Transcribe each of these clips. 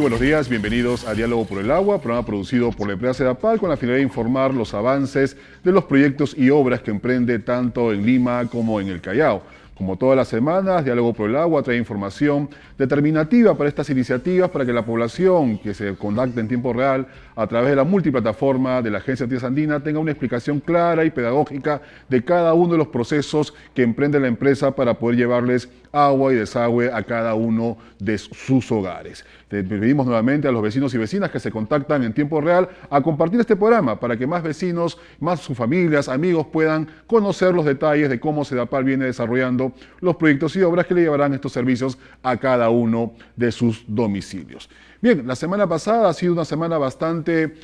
buenos días, bienvenidos a Diálogo por el Agua, programa producido por la empresa Sedapal con la finalidad de informar los avances de los proyectos y obras que emprende tanto en Lima como en el Callao. Como todas las semanas, Diálogo por el Agua trae información determinativa para estas iniciativas para que la población que se contacte en tiempo real a través de la multiplataforma de la Agencia Tierra Andina tenga una explicación clara y pedagógica de cada uno de los procesos que emprende la empresa para poder llevarles agua y desagüe a cada uno de sus hogares. Le pedimos nuevamente a los vecinos y vecinas que se contactan en tiempo real a compartir este programa para que más vecinos, más sus familias, amigos puedan conocer los detalles de cómo Sedapal viene desarrollando los proyectos y obras que le llevarán estos servicios a cada uno de sus domicilios. Bien, la semana pasada ha sido una semana bastante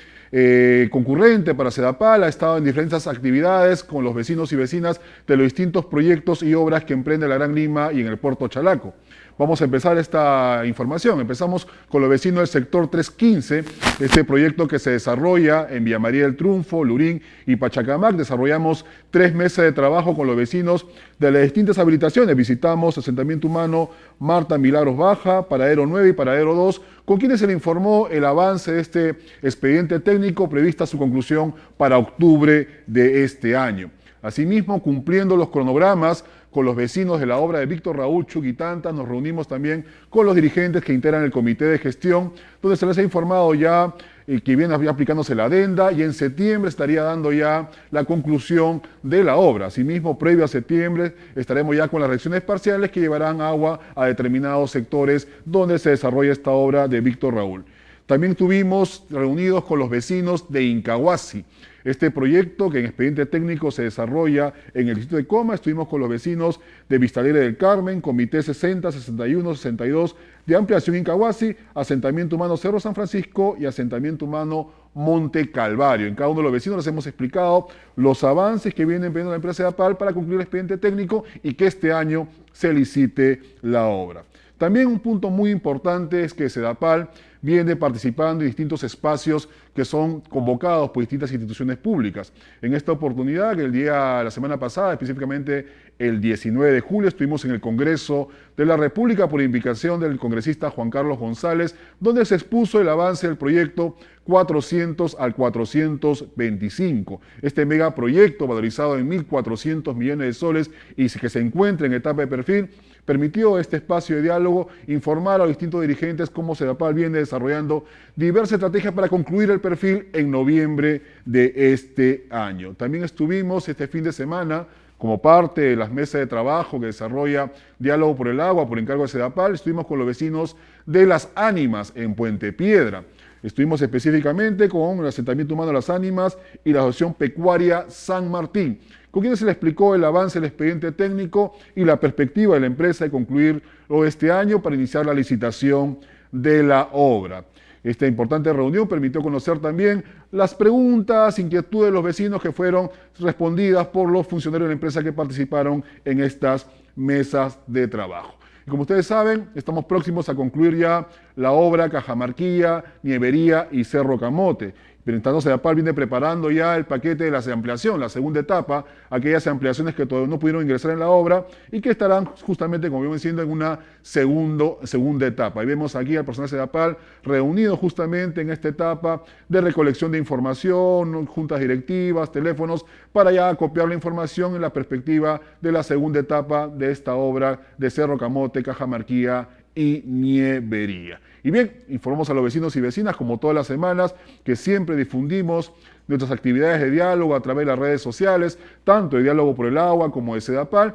concurrente para Sedapal, ha estado en diferentes actividades con los vecinos y vecinas de los distintos proyectos y obras que emprende la Gran Lima y en el Puerto Chalaco. Vamos a empezar esta información. Empezamos con los vecinos del sector 315, este proyecto que se desarrolla en Villa María del Triunfo, Lurín y Pachacamac. Desarrollamos 3 meses de trabajo con los vecinos de las distintas habilitaciones. Visitamos asentamiento humano Marta Milagros Baja, Paradero 9 y Paradero 2, con quienes se le informó el avance de este expediente técnico prevista su conclusión para octubre de este año. Asimismo, cumpliendo los cronogramas con los vecinos de la obra de Víctor Raúl Chuquitanta, nos reunimos también con los dirigentes que integran el comité de gestión, donde se les ha informado ya que viene aplicándose la adenda y en septiembre estaría dando ya la conclusión de la obra. Asimismo, previo a septiembre estaremos ya con las reacciones parciales que llevarán agua a determinados sectores donde se desarrolla esta obra de Víctor Raúl. También estuvimos reunidos con los vecinos de Incahuasi. Este proyecto que en expediente técnico se desarrolla en el distrito de Coma, estuvimos con los vecinos de Vista Alegre del Carmen, Comité 60, 61, 62 de Ampliación Incahuasi, Asentamiento Humano Cerro San Francisco y Asentamiento Humano Monte Calvario. En cada uno de los vecinos les hemos explicado los avances que viene emprendiendo la empresa Sedapal para concluir el expediente técnico y que este año se licite la obra. También un punto muy importante es que Sedapal viene participando en distintos espacios que son convocados por distintas instituciones públicas. En esta oportunidad, la semana pasada, específicamente el 19 de julio, estuvimos en el Congreso de la República por invitación del congresista Juan Carlos González, donde se expuso el avance del proyecto 400 al 425. Este megaproyecto, valorizado en 1.400 millones de soles y que se encuentra en etapa de perfil, permitió este espacio de diálogo informar a los distintos dirigentes cómo Sedapal viene desarrollando diversas estrategias para concluir el perfil en noviembre de este año. También estuvimos este fin de semana como parte de las mesas de trabajo que desarrolla Diálogo por el Agua por encargo de Sedapal, estuvimos con los vecinos de Las Ánimas en Puente Piedra. Estuvimos específicamente con el asentamiento humano Las Ánimas y la Asociación Pecuaria San Martín, con quienes se le explicó el avance del expediente técnico y la perspectiva de la empresa de concluirlo este año para iniciar la licitación de la obra. Esta importante reunión permitió conocer también las preguntas, inquietudes de los vecinos que fueron respondidas por los funcionarios de la empresa que participaron en estas mesas de trabajo. Y como ustedes saben, estamos próximos a concluir ya la obra Cajamarquilla, Nievería y Cerro Camote. Pero en tanto Sedapal viene preparando ya el paquete de la ampliación, la segunda etapa, aquellas ampliaciones que todavía no pudieron ingresar en la obra y que estarán justamente, como vemos diciendo, en una segunda etapa. Y vemos aquí al personal Sedapal reunido justamente en esta etapa de recolección de información, juntas directivas, teléfonos, para ya copiar la información en la perspectiva de la segunda etapa de esta obra de Cerro Camote, Cajamarquilla y Nievería. Y bien, informamos a los vecinos y vecinas, como todas las semanas, que siempre difundimos nuestras actividades de diálogo a través de las redes sociales, tanto de Diálogo por el Agua como de Sedapal.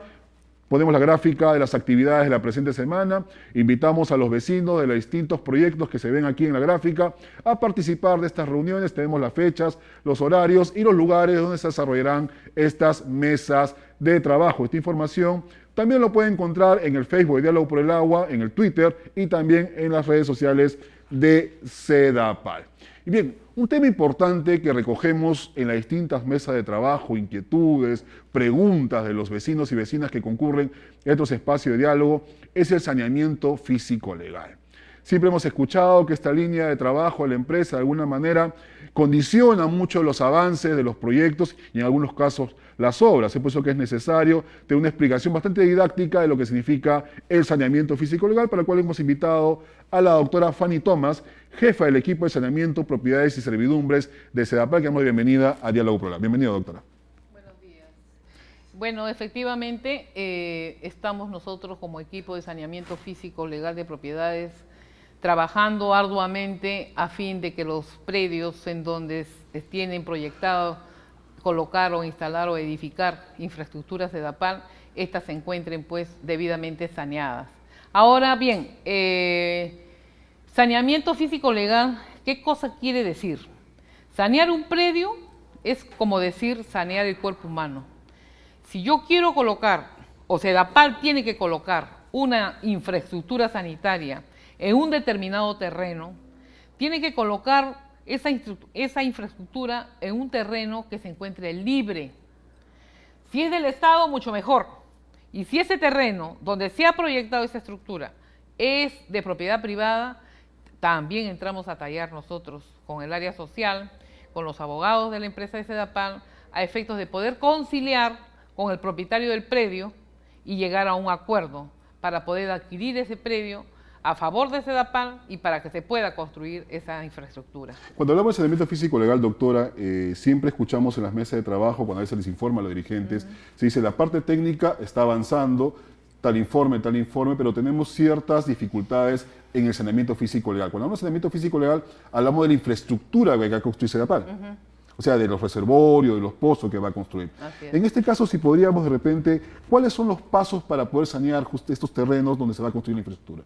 Ponemos la gráfica de las actividades de la presente semana. Invitamos a los vecinos de los distintos proyectos que se ven aquí en la gráfica a participar de estas reuniones. Tenemos las fechas, los horarios y los lugares donde se desarrollarán estas mesas de trabajo. Esta información también lo pueden encontrar en el Facebook de Diálogo por el Agua, en el Twitter y también en las redes sociales de Sedapal. Y bien, un tema importante que recogemos en las distintas mesas de trabajo, inquietudes, preguntas de los vecinos y vecinas que concurren a estos espacios de diálogo, es el saneamiento físico legal. Siempre hemos escuchado que esta línea de trabajo de la empresa de alguna manera condiciona mucho los avances de los proyectos y en algunos casos las obras. Es por eso que es necesario tener una explicación bastante didáctica de lo que significa el saneamiento físico-legal, para el cual hemos invitado a la doctora Fanny Thomas, jefa del equipo de saneamiento, propiedades y servidumbres de SEDAPAL, que damos bienvenida a Diálogo Plural. Bienvenida, doctora. Buenos días. Bueno, efectivamente, estamos nosotros como equipo de saneamiento físico-legal de propiedades trabajando arduamente a fin de que los predios en donde tienen proyectado colocar o instalar o edificar infraestructuras de SEDAPAL, estas se encuentren pues debidamente saneadas. Ahora bien, saneamiento físico-legal, ¿qué cosa quiere decir? Sanear un predio es como decir sanear el cuerpo humano. Si yo quiero colocar, o SEDAPAL tiene que colocar una infraestructura sanitaria en un determinado terreno, tiene que colocar esa infraestructura en un terreno que se encuentre libre. Si es del Estado, mucho mejor. Y si ese terreno donde se ha proyectado esa estructura es de propiedad privada, también entramos a tallar nosotros con el área social, con los abogados de la empresa de SEDAPAL, a efectos de poder conciliar con el propietario del predio y llegar a un acuerdo para poder adquirir ese predio a favor de SEDAPAL y para que se pueda construir esa infraestructura. Cuando hablamos de saneamiento físico-legal, doctora, siempre escuchamos en las mesas de trabajo, cuando a veces les informa a los dirigentes, se dice la parte técnica está avanzando, tal informe, pero tenemos ciertas dificultades en el saneamiento físico-legal. Cuando hablamos de saneamiento físico-legal, hablamos de la infraestructura que va a construir SEDAPAL. O sea, de los reservorios, de los pozos que va a construir. En este caso, si podríamos de repente, ¿cuáles son los pasos para poder sanear justo estos terrenos donde se va a construir la infraestructura?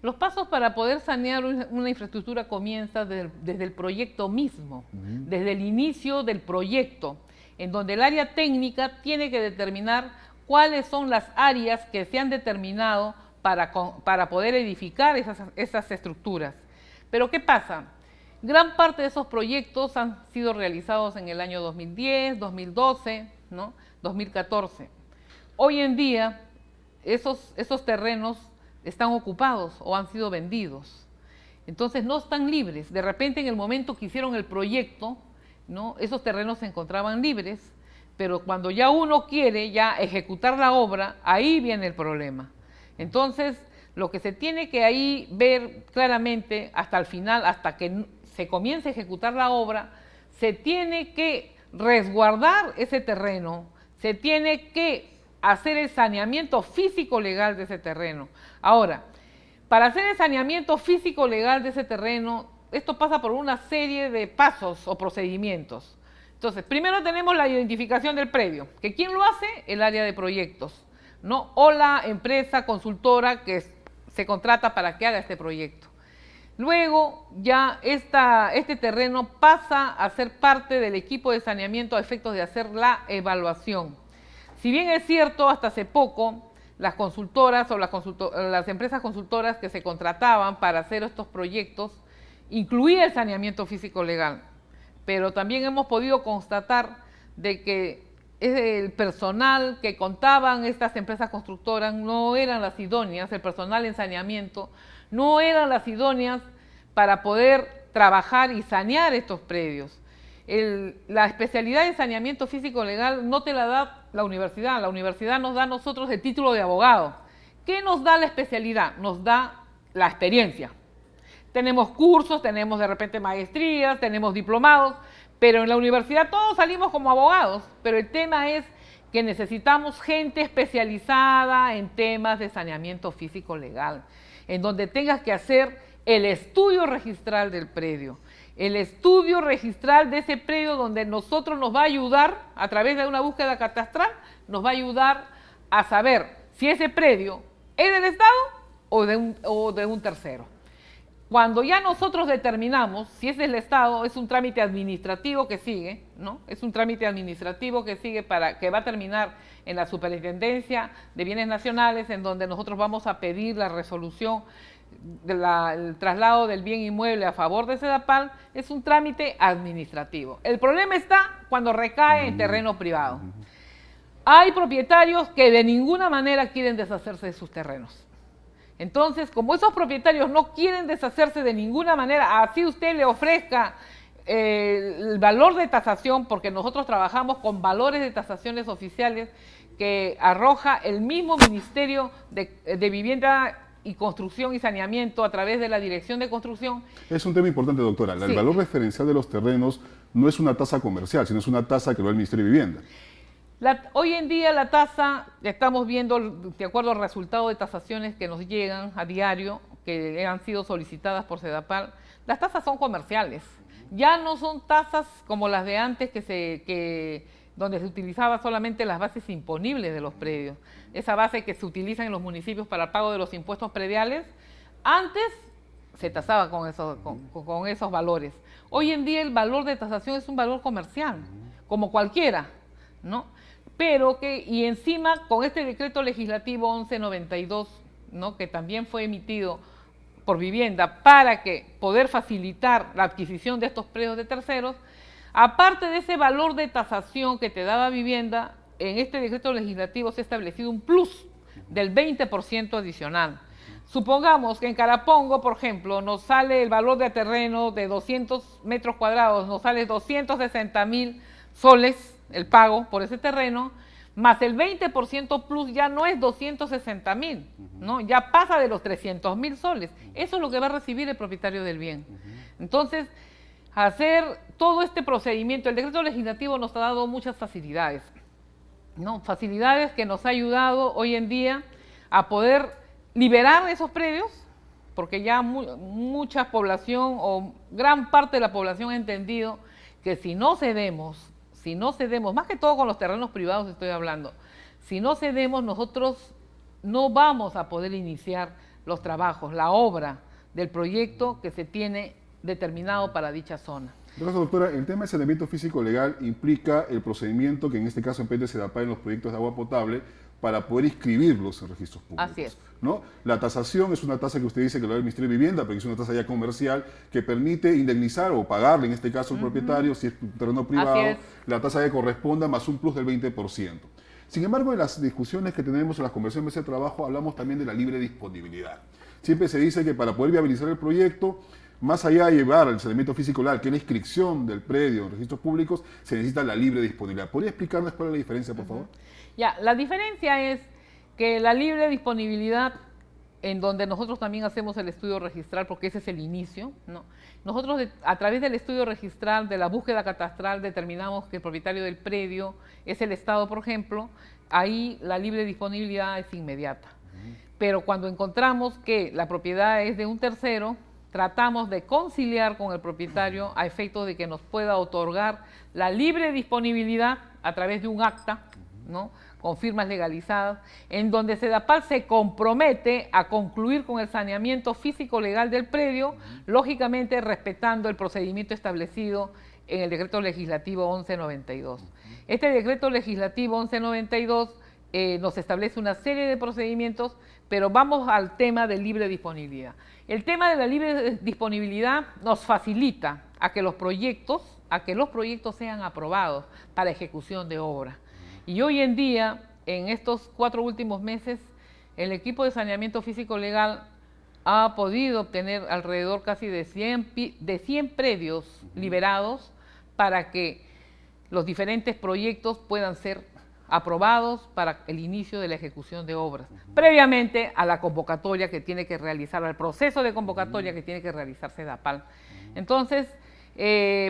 Los pasos para poder sanear una infraestructura comienzan desde el proyecto mismo, desde el inicio del proyecto, en donde el área técnica tiene que determinar cuáles son las áreas que se han determinado para poder edificar esas estructuras. Pero ¿qué pasa? Gran parte de esos proyectos han sido realizados en el año 2010, 2012, ¿no? 2014. Hoy en día, esos terrenos están ocupados o han sido vendidos. Entonces no están libres. De repente en el momento que hicieron el proyecto, ¿no? Esos terrenos se encontraban libres, pero cuando ya uno quiere ya ejecutar la obra, ahí viene el problema. Entonces lo que se tiene que ahí ver claramente hasta el final, hasta que se comience a ejecutar la obra, se tiene que resguardar ese terreno, se tiene que hacer el saneamiento físico-legal de ese terreno. Ahora, para hacer el saneamiento físico-legal de ese terreno, esto pasa por una serie de pasos o procedimientos. Entonces, primero tenemos la identificación del predio, que ¿quién lo hace? El área de proyectos, ¿no? O la empresa consultora que se contrata para que haga este proyecto. Luego, ya este terreno pasa a ser parte del equipo de saneamiento a efectos de hacer la evaluación. Si bien es cierto, hasta hace poco, las consultoras o las empresas consultoras que se contrataban para hacer estos proyectos incluía el saneamiento físico-legal, pero también hemos podido constatar de que el personal que contaban estas empresas constructoras no eran las idóneas, el personal en saneamiento no eran las idóneas para poder trabajar y sanear estos predios. La especialidad de saneamiento físico-legal no te la da la universidad nos da a nosotros el título de abogado. ¿Qué nos da la especialidad? Nos da la experiencia. Tenemos cursos, tenemos de repente maestrías, tenemos diplomados, pero en la universidad todos salimos como abogados, pero el tema es que necesitamos gente especializada en temas de saneamiento físico-legal, en donde tengas que hacer el estudio registral del predio. El estudio registral de ese predio donde nosotros nos va a ayudar, a través de una búsqueda catastral, nos va a ayudar a saber si ese predio es del Estado o de un tercero. Cuando ya nosotros determinamos si es del Estado, es un trámite administrativo que sigue, ¿no? Es un trámite administrativo que sigue que va a terminar en la Superintendencia de Bienes Nacionales, en donde nosotros vamos a pedir la resolución el traslado del bien inmueble a favor de SEDAPAL. Es un trámite administrativo. El problema está cuando recae en terreno privado. Hay propietarios que de ninguna manera quieren deshacerse de sus terrenos. Entonces, como esos propietarios no quieren deshacerse de ninguna manera, así usted le ofrezca el valor de tasación, porque nosotros trabajamos con valores de tasaciones oficiales que arroja el mismo Ministerio de Vivienda y Construcción y Saneamiento a través de la Dirección de Construcción. Es un tema importante, doctora. El valor referencial de los terrenos no es una tasa comercial, sino es una tasa que lo da el Ministerio de Vivienda. Hoy en día la tasa, estamos viendo, de acuerdo al resultado de tasaciones que nos llegan a diario, que han sido solicitadas por Sedapal, las tasas son comerciales. Ya no son tasas como las de antes donde se utilizaba solamente las bases imponibles de los predios. Esa base que se utiliza en los municipios para el pago de los impuestos prediales, antes se tasaba con esos valores. Hoy en día el valor de tasación es un valor comercial, como cualquiera, ¿no? Pero y encima con este decreto legislativo 1192, ¿no?, que también fue emitido por Vivienda para poder facilitar la adquisición de estos predios de terceros, aparte de ese valor de tasación que te daba Vivienda, en este decreto legislativo se ha establecido un plus del 20% adicional. Supongamos que en Carapongo, por ejemplo, nos sale el valor de terreno de 200 metros cuadrados, nos sale 260.000 soles el pago por ese terreno, más el 20% plus ya no es 260.000, ¿no? Ya pasa de los 300.000 soles. Eso es lo que va a recibir el propietario del bien. Entonces, hacer todo este procedimiento, el decreto legislativo nos ha dado muchas facilidades, ¿no? Facilidades que nos ha ayudado hoy en día a poder liberar esos predios, porque ya mucha población o gran parte de la población ha entendido que si no cedemos, más que todo con los terrenos privados estoy hablando, si no cedemos nosotros no vamos a poder iniciar los trabajos, la obra del proyecto que se tiene determinado para dicha zona. Entonces, doctora, el tema de saneamiento físico legal implica el procedimiento que en este caso emprende Sedapal en los proyectos de agua potable para poder inscribirlos en registros públicos. Así es. ¿No? La tasación es una tasa que usted dice que lo da el Ministerio de Vivienda, pero es una tasa ya comercial que permite indemnizar o pagarle, en este caso, al propietario, si es un terreno privado, la tasa que corresponda más un plus del 20%. Sin embargo, en las discusiones que tenemos en las conversaciones de trabajo, hablamos también de la libre disponibilidad. Siempre se dice que para poder viabilizar el proyecto, más allá de llevar al saneamiento físico legal, que es la inscripción del predio en registros públicos, se necesita la libre disponibilidad. ¿Podría explicarnos cuál es la diferencia, por favor? Ya, la diferencia es que la libre disponibilidad, en donde nosotros también hacemos el estudio registral, porque ese es el inicio, ¿no? Nosotros a través del estudio registral, de la búsqueda catastral, determinamos que el propietario del predio es el Estado, por ejemplo, ahí la libre disponibilidad es inmediata. Pero cuando encontramos que la propiedad es de un tercero, tratamos de conciliar con el propietario a efectos de que nos pueda otorgar la libre disponibilidad a través de un acta, ¿no?, con firmas legalizadas, en donde Sedapal se compromete a concluir con el saneamiento físico legal del predio, lógicamente respetando el procedimiento establecido en el decreto legislativo 1192. Este decreto legislativo 1192 nos establece una serie de procedimientos, pero vamos al tema de libre disponibilidad. El tema de la libre disponibilidad nos facilita a que los proyectos sean aprobados para ejecución de obra. Y hoy en día, en estos 4 últimos meses, el equipo de saneamiento físico legal ha podido obtener alrededor casi de 100 predios liberados para que los diferentes proyectos puedan ser aprobados para el inicio de la ejecución de obras, previamente a la convocatoria que tiene que realizar, al proceso de convocatoria que tiene que realizar Sedapal. Entonces,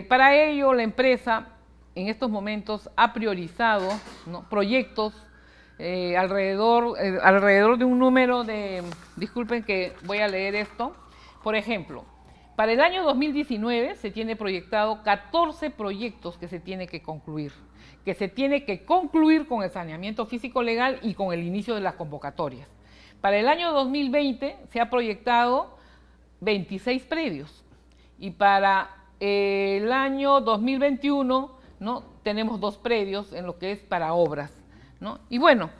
para ello la empresa en estos momentos ha priorizado, ¿no?, proyectos alrededor de un número de, disculpen que voy a leer esto, por ejemplo, para el año 2019 se tiene proyectado 14 proyectos que se tiene que concluir con el saneamiento físico legal y con el inicio de las convocatorias. Para el año 2020 se ha proyectado 26 predios y para el año 2021, ¿no?, tenemos 2 predios en lo que es para obras, ¿no? Y bueno,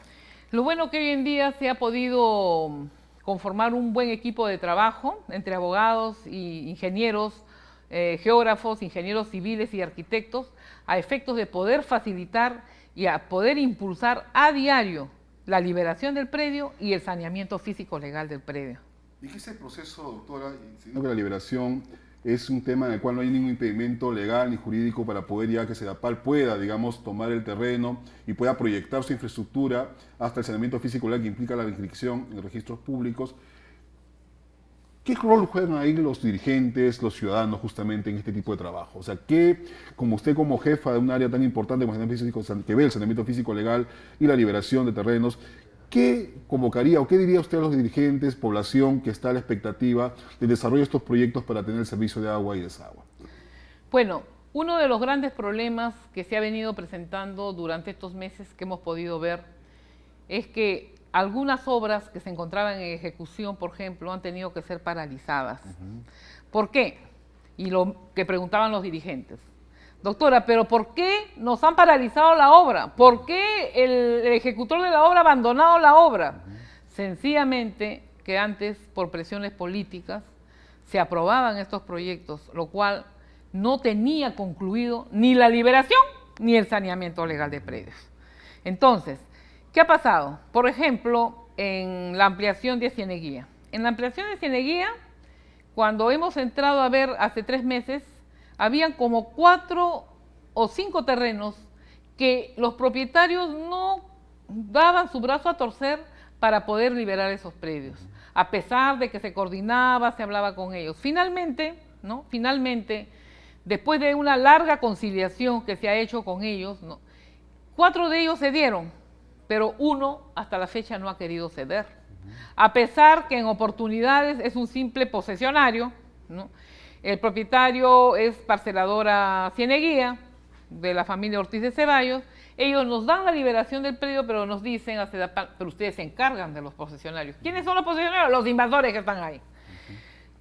lo bueno que hoy en día se ha podido conformar un buen equipo de trabajo entre abogados y ingenieros, geógrafos, ingenieros civiles y arquitectos, a efectos de poder facilitar y a poder impulsar a diario la liberación del predio y el saneamiento físico legal del predio. ¿Y qué es el proceso, doctora? Siendo que la liberación es un tema en el cual no hay ningún impedimento legal ni jurídico para poder ya que Sedapal pueda, digamos, tomar el terreno y pueda proyectar su infraestructura hasta el saneamiento físico legal que implica la inscripción en registros públicos. ¿Qué rol juegan ahí los dirigentes, los ciudadanos justamente en este tipo de trabajo? O sea, ¿qué, como usted como jefa de un área tan importante como el saneamiento físico, que ve el saneamiento físico legal y la liberación de terrenos, qué convocaría o qué diría usted a los dirigentes, población que está a la expectativa de desarrollo de estos proyectos para tener el servicio de agua y desagüe? Bueno, uno de los grandes problemas que se ha venido presentando durante estos meses que hemos podido ver es que algunas obras que se encontraban en ejecución, por ejemplo, han tenido que ser paralizadas. ¿Por qué? Y lo que preguntaban los dirigentes. Doctora, ¿pero por qué nos han paralizado la obra? ¿Por qué el ejecutor de la obra ha abandonado la obra? Sencillamente que antes, por presiones políticas, se aprobaban estos proyectos, lo cual no tenía concluido ni la liberación ni el saneamiento legal de predios. Entonces, ¿qué ha pasado? Por ejemplo, en la ampliación de Cieneguía. En la ampliación de Cieneguía, cuando hemos entrado a ver hace 3 meses, habían como 4 o 5 terrenos que los propietarios no daban su brazo a torcer para poder liberar esos predios, a pesar de que se coordinaba, se hablaba con ellos. Finalmente, después de una larga conciliación que se ha hecho con ellos, 4 de ellos cedieron, pero 1 hasta la fecha no ha querido ceder, a pesar que en oportunidades es un simple posesionario, ¿no? El propietario es Parceladora Cieneguía, de la familia Ortiz de Ceballos. Ellos nos dan la liberación del predio, pero nos dicen a Sedapal, pero ustedes se encargan de los posesionarios. ¿Quiénes son los posesionarios? Los invasores que están ahí.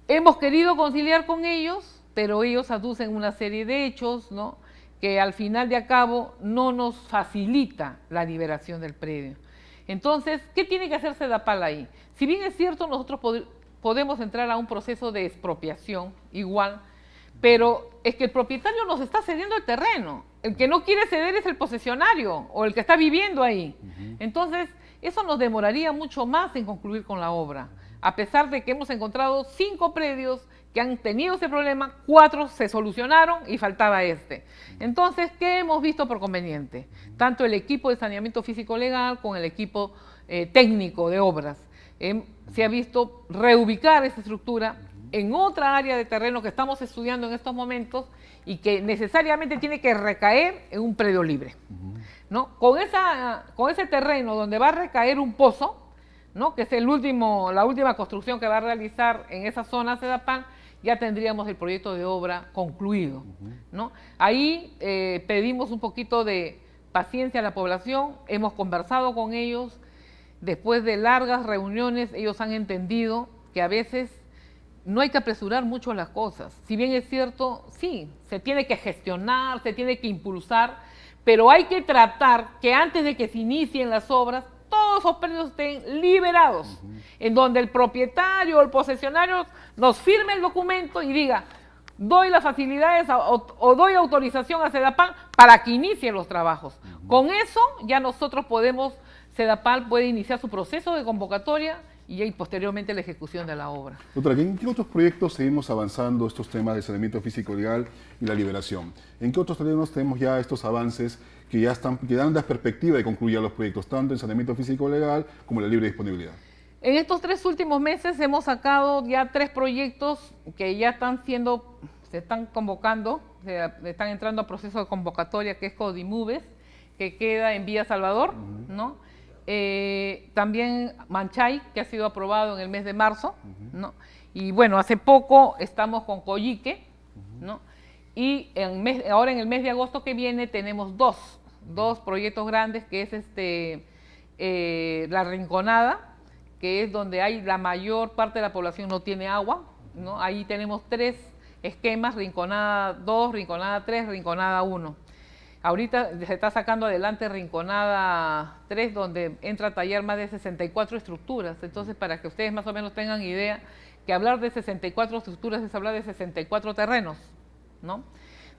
Hemos querido conciliar con ellos, pero ellos aducen una serie de hechos, ¿no?, que al final de a cabo no nos facilita la liberación del predio. Entonces, ¿qué tiene que hacer Sedapal ahí? Si bien es cierto, nosotros podemos entrar a un proceso de expropiación igual, pero es que el propietario nos está cediendo el terreno. El que no quiere ceder es el posesionario o el que está viviendo ahí. Entonces, eso nos demoraría mucho más en concluir con la obra. A pesar de que hemos encontrado 5 predios que han tenido ese problema, 4 se solucionaron y faltaba este. Entonces, ¿qué hemos visto por conveniente? Tanto el equipo de saneamiento físico legal con el equipo técnico de obras. Se ha visto reubicar esa estructura en otra área de terreno que estamos estudiando en estos momentos y que necesariamente tiene que recaer en un predio libre, ¿no? Con ese terreno donde va a recaer un pozo, ¿no?, que es la última construcción que va a realizar en esa zona Sedapal, ya tendríamos el proyecto de obra concluido, ¿no? Ahí pedimos un poquito de paciencia a la población, hemos conversado con ellos. Después de largas reuniones, ellos han entendido que a veces no hay que apresurar mucho las cosas. Si bien es cierto, sí, se tiene que gestionar, se tiene que impulsar, pero hay que tratar que antes de que se inicien las obras, todos esos predios estén liberados, en donde el propietario o el posesionario nos firme el documento y diga, doy las facilidades o doy autorización a Sedapal para que inicie los trabajos. Con eso ya nosotros Sedapal puede iniciar su proceso de convocatoria y posteriormente la ejecución de la obra. Doctora, ¿en qué otros proyectos seguimos avanzando estos temas de saneamiento físico legal y la liberación? ¿En qué otros terrenos tenemos ya estos avances que dan la perspectiva de concluir los proyectos, tanto en saneamiento físico legal como en la libre disponibilidad? En estos 3 últimos meses hemos sacado ya 3 proyectos que ya se están convocando, están entrando a proceso de convocatoria, que es Codimuves, que queda en Villa Salvador, ¿no? También Manchay, que ha sido aprobado en el mes de marzo, ¿no? Y bueno, hace poco estamos con Coyique, ¿no? Y ahora en el mes de agosto que viene tenemos dos proyectos grandes, que es La Rinconada, que es donde hay la mayor parte de la población no tiene agua, ¿no? Ahí tenemos 3 esquemas, Rinconada 2, Rinconada 3, Rinconada 1. Ahorita se está sacando adelante Rinconada 3, donde entra a tallar más de 64 estructuras. Entonces, para que ustedes más o menos tengan idea, que hablar de 64 estructuras es hablar de 64 terrenos, ¿no?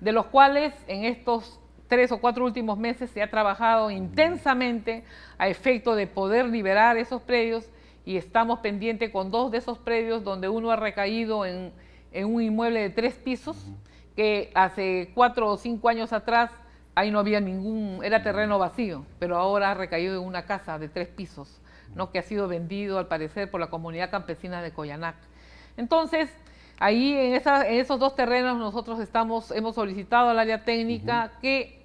De los cuales en estos 3 o 4 últimos meses se ha trabajado intensamente a efecto de poder liberar esos predios, y estamos pendientes con 2 de esos predios donde uno ha recaído en un inmueble de 3 pisos, que hace 4 o 5 años atrás ahí no había era terreno vacío, pero ahora ha recaído en una casa de 3 pisos, ¿no? Que ha sido vendido al parecer por la comunidad campesina de Coyanac. Entonces, ahí en esos 2 terrenos nosotros hemos solicitado al área técnica que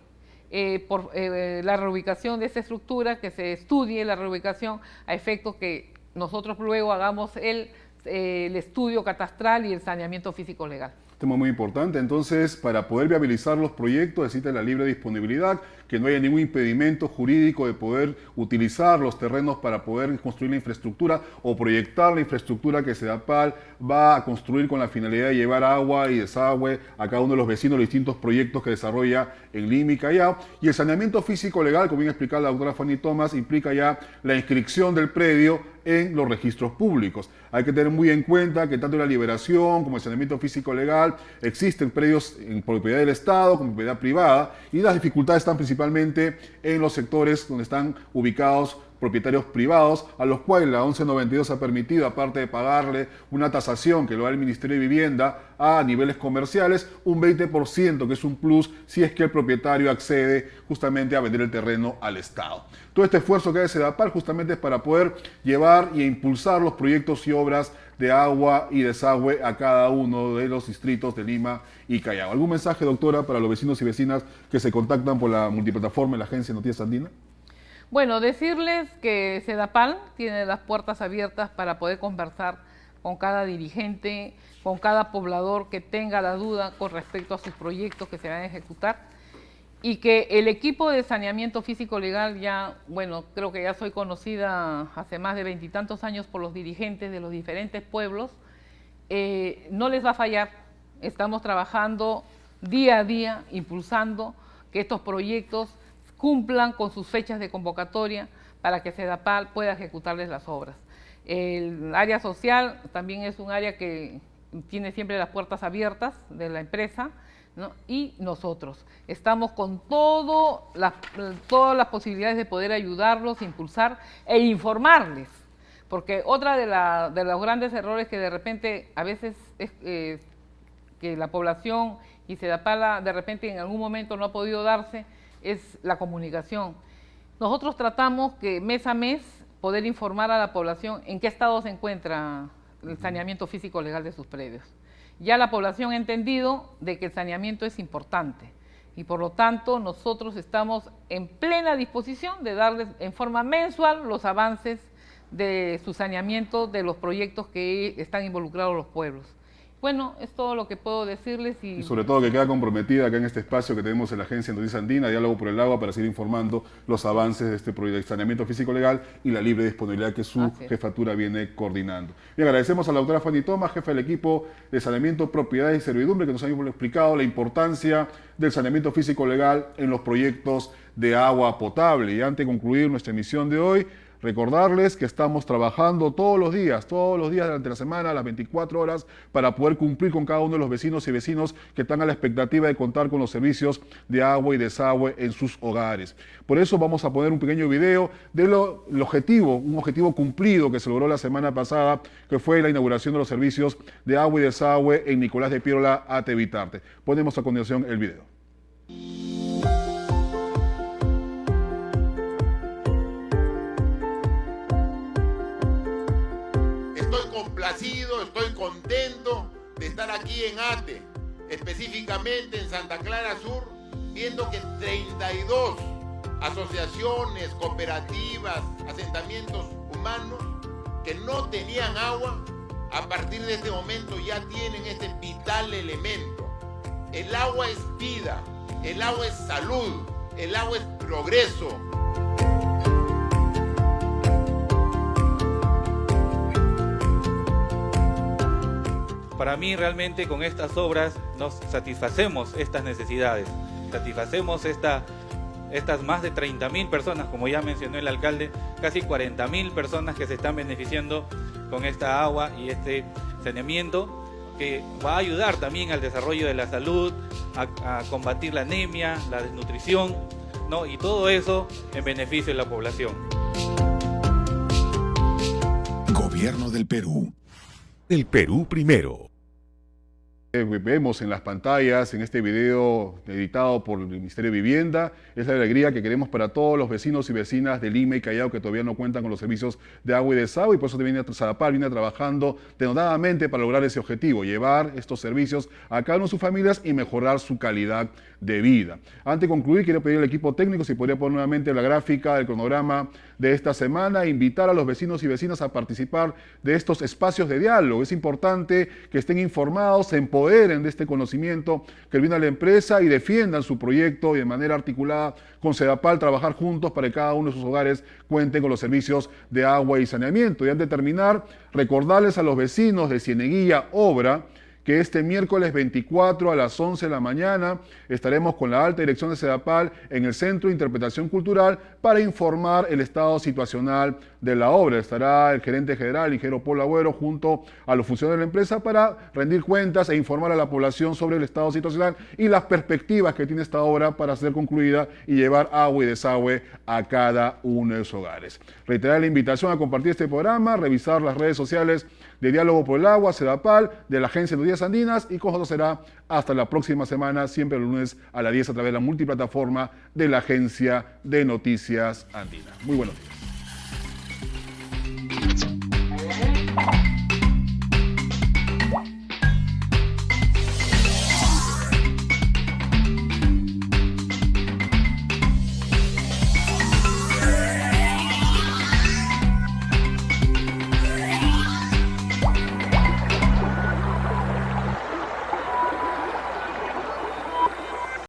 por la reubicación de esa estructura, que se estudie la reubicación a efecto que nosotros luego hagamos el estudio catastral y el saneamiento físico legal. Tema muy importante. Entonces, para poder viabilizar los proyectos necesita la libre disponibilidad, que no haya ningún impedimento jurídico de poder utilizar los terrenos para poder construir la infraestructura o proyectar la infraestructura que SEDAPAL va a construir con la finalidad de llevar agua y desagüe a cada uno de los vecinos de los distintos proyectos que desarrolla en Lima y Callao. Y el saneamiento físico legal, como bien explicaba la doctora Fanny Thomas, implica ya la inscripción del predio en los registros públicos. Hay que tener muy en cuenta que tanto la liberación como el saneamiento físico legal existen predios en propiedad del Estado, como propiedad privada, y las dificultades están principalmente en los sectores donde están ubicados propietarios privados, a los cuales la 1192 ha permitido, aparte de pagarle una tasación que lo da el Ministerio de Vivienda a niveles comerciales, un 20%, que es un plus si es que el propietario accede justamente a vender el terreno al Estado. Todo este esfuerzo que hace SEDAPAL justamente es para poder llevar e impulsar los proyectos y obras de agua y desagüe a cada uno de los distritos de Lima y Callao. ¿Algún mensaje, doctora, para los vecinos y vecinas que se contactan por la multiplataforma en la agencia Noticias Andina? Bueno, decirles que SEDAPAL tiene las puertas abiertas para poder conversar con cada dirigente, con cada poblador que tenga la duda con respecto a sus proyectos que se van a ejecutar, y que el equipo de saneamiento físico legal ya, bueno, creo que ya soy conocida hace más de 20 y tantos años por los dirigentes de los diferentes pueblos, no les va a fallar. Estamos trabajando día a día, impulsando que estos proyectos cumplan con sus fechas de convocatoria para que SEDAPAL pueda ejecutarles las obras. El área social también es un área que tiene siempre las puertas abiertas de la empresa, ¿no? Y nosotros estamos con todas las posibilidades de poder ayudarlos, impulsar e informarles, porque otra de los grandes errores que de repente a veces es que la población y SEDAPAL de repente en algún momento no ha podido darse, es la comunicación. Nosotros tratamos que mes a mes poder informar a la población en qué estado se encuentra el saneamiento físico legal de sus predios. Ya la población ha entendido de que el saneamiento es importante y por lo tanto nosotros estamos en plena disposición de darles en forma mensual los avances de su saneamiento de los proyectos que están involucrados los pueblos. Bueno, es todo lo que puedo decirles. Y sobre todo que queda comprometida acá en este espacio que tenemos en la agencia Noticias Andina, Diálogo por el Agua, para seguir informando los avances de este proyecto de saneamiento físico legal y la libre disponibilidad que su jefatura viene coordinando. Bien, agradecemos a la doctora Fanny Thomas, jefa del equipo de saneamiento, propiedades y servidumbre, que nos ha explicado la importancia del saneamiento físico legal en los proyectos de agua potable. Y antes de concluir nuestra emisión de hoy, recordarles que estamos trabajando todos los días durante la semana, las 24 horas, para poder cumplir con cada uno de los vecinos y vecinos que están a la expectativa de contar con los servicios de agua y desagüe en sus hogares. Por eso vamos a poner un pequeño video del objetivo, un objetivo cumplido que se logró la semana pasada, que fue la inauguración de los servicios de agua y desagüe en Nicolás de Piérola, Atevitarte. Ponemos a continuación el video. Estoy contento de estar aquí en Ate, específicamente en Santa Clara Sur, viendo que 32 asociaciones, cooperativas, asentamientos humanos que no tenían agua, a partir de este momento ya tienen este vital elemento. El agua es vida, el agua es salud, el agua es progreso. Para mí realmente con estas obras nos satisfacemos estas necesidades, satisfacemos estas más de 30.000 personas, como ya mencionó el alcalde, casi 40.000 personas que se están beneficiando con esta agua y este saneamiento. que va a ayudar también al desarrollo de la salud, a combatir la anemia, la desnutrición, ¿no? Y todo eso en beneficio de la población. Gobierno del Perú. El Perú primero. Vemos en las pantallas, en este video editado por el Ministerio de Vivienda, es la alegría que queremos para todos los vecinos y vecinas de Lima y Callao que todavía no cuentan con los servicios de agua y desagüe, y por eso Sadapal viene trabajando denodadamente para lograr ese objetivo, llevar estos servicios a cada una de sus familias y mejorar su calidad de vida. Antes de concluir, quiero pedir al equipo técnico si podría poner nuevamente la gráfica del cronograma de esta semana e invitar a los vecinos y vecinas a participar de estos espacios de diálogo. Es importante que estén informados, se empoderen de este conocimiento que viene a la empresa y defiendan su proyecto y de manera articulada con Sedapal trabajar juntos para que cada uno de sus hogares cuenten con los servicios de agua y saneamiento. Y antes de terminar, recordarles a los vecinos de Cieneguilla Obra que este miércoles 24 a las 11 de la mañana estaremos con la alta dirección de Sedapal en el Centro de Interpretación Cultural para informar el estado situacional de la obra. Estará el gerente general, el ingeniero Polo Agüero, junto a los funcionarios de la empresa para rendir cuentas e informar a la población sobre el estado situacional y las perspectivas que tiene esta obra para ser concluida y llevar agua y desagüe a cada uno de sus hogares. Reiterar la invitación a compartir este programa, revisar las redes sociales de Diálogo por el Agua, Sedapal, de la Agencia de Noticias Andinas, y con nosotros será hasta la próxima semana, siempre el lunes a las 10 a través de la multiplataforma de la Agencia de Noticias Andinas. Muy buenos días.